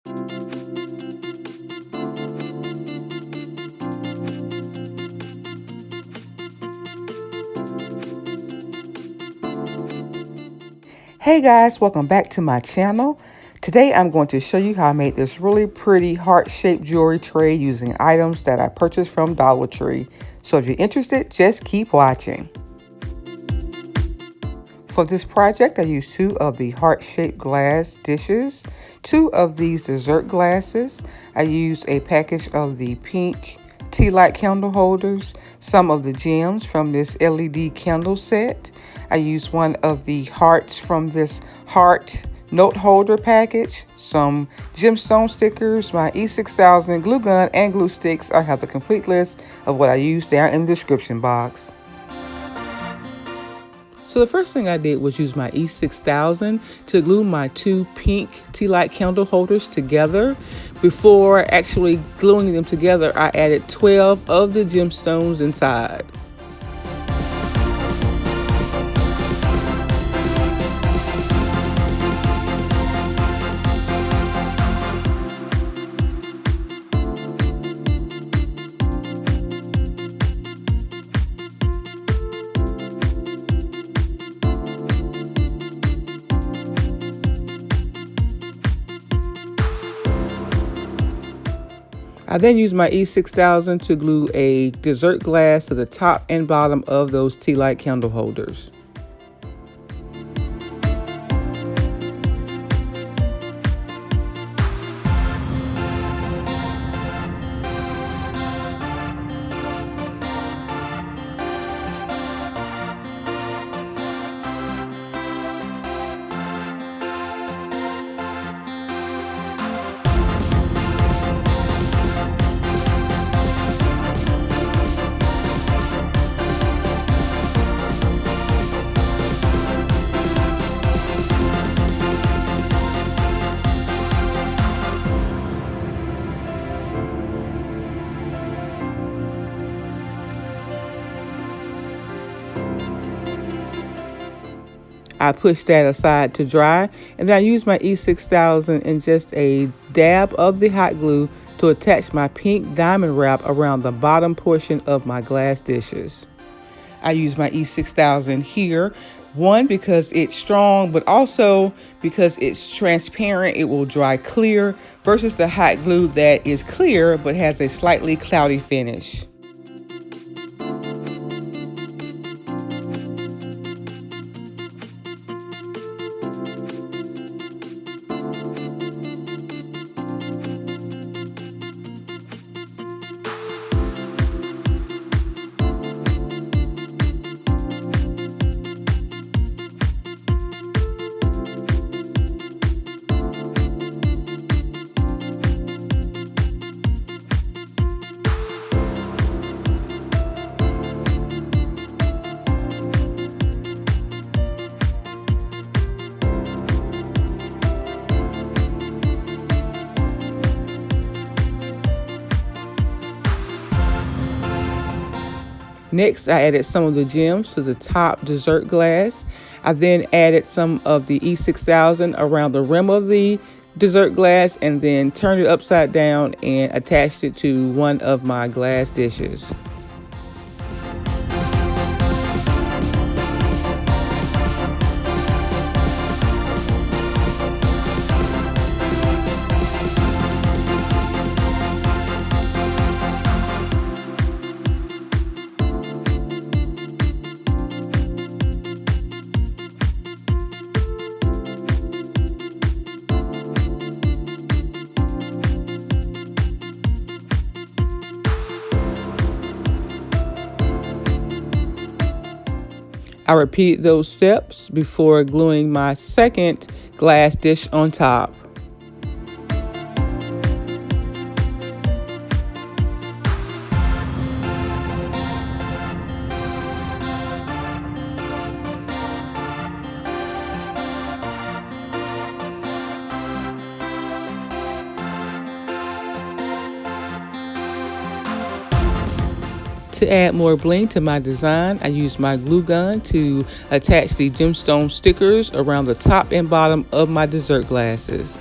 Hey guys, welcome back to my channel. Today I'm going to show you how I made this really pretty heart-shaped jewelry tray using items that I purchased from Dollar Tree. So if you're interested, just keep watching. For this project, I used 2 of the heart-shaped glass dishes, 2 of these dessert glasses. I used a package of the pink Tealight candle holders, some of the gems from this LED candle set. I used 1 of the hearts from this heart note holder package, some gemstone stickers, my E6000 glue gun and glue sticks. I have the complete list of what I used down in the description box. So the first thing I did was use my E6000 to glue my 2 pink Tealight candle holders together. Before actually gluing them together, I added 12 of the gemstones inside. I then used my E6000 to glue a dessert glass to the top and bottom of those Tealight candle holders. I pushed that aside to dry, and then I used my E6000 and just a dab of the hot glue to attach my pink diamond wrap around the bottom portion of my glass dishes. I use my E6000 here, one, because it's strong, but also because it's transparent. It will dry clear versus the hot glue that is clear but has a slightly cloudy finish. Next, I added some of the gems to the top dessert glass. I then added some of the E6000 around the rim of the dessert glass and then turned it upside down and attached it to one of my glass dishes. I repeated those steps before gluing my second glass dish on top. To add more bling to my design, I used my glue gun to attach the gemstone stickers around the top and bottom of my dessert glasses.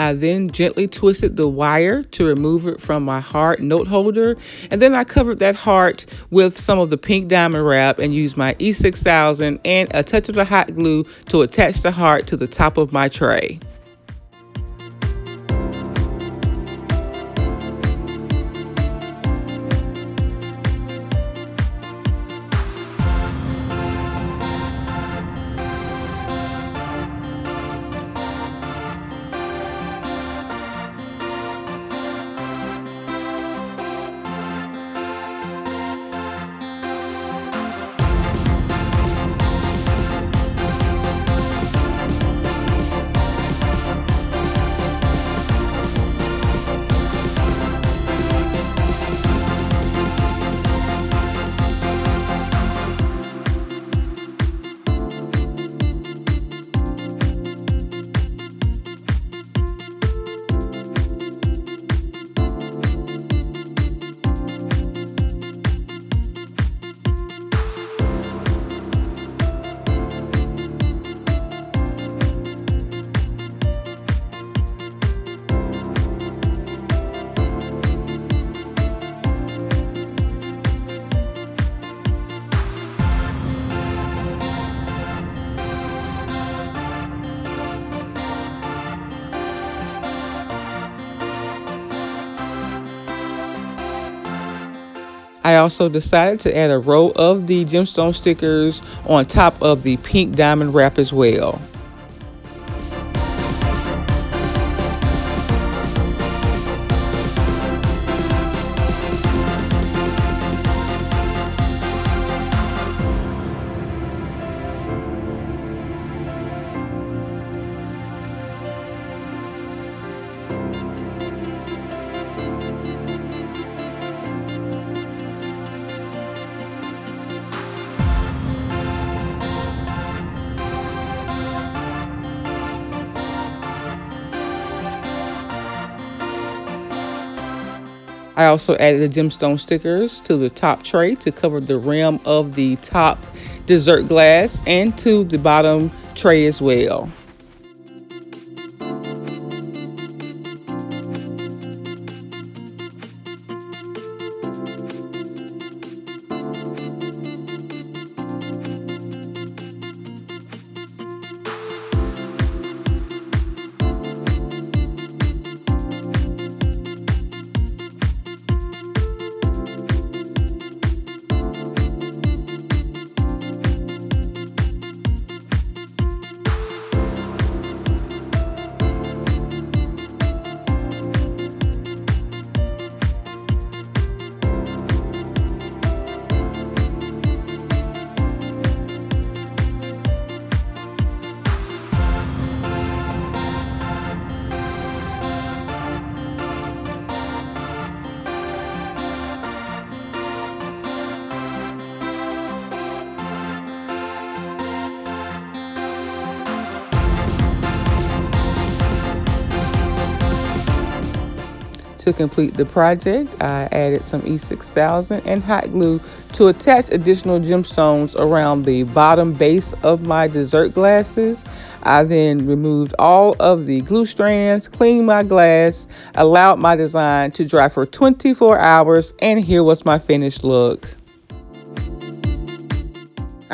I then gently twisted the wire to remove it from my heart note holder. And then I covered that heart with some of the pink diamond wrap and used my E6000 and a touch of the hot glue to attach the heart to the top of my tray. I also decided to add a row of the gemstone stickers on top of the pink diamond wrap as well. I also added the gemstone stickers to the top tray to cover the rim of the top dessert glass and to the bottom tray as well. To complete the project, I added some E6000 and hot glue to attach additional gemstones around the bottom base of my dessert glasses. I then removed all of the glue strands, cleaned my glass, allowed my design to dry for 24 hours, and here was my finished look.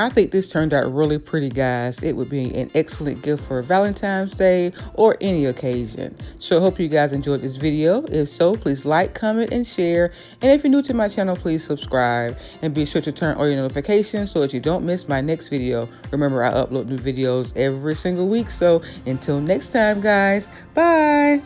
I think this turned out really pretty, guys. It would be an excellent gift for Valentine's Day or any occasion. So I hope you guys enjoyed this video. If so, please like, comment, and share. And if you're new to my channel, please subscribe. And be sure to turn on your notifications so that you don't miss my next video. Remember, I upload new videos every single week. So until next time, guys, bye.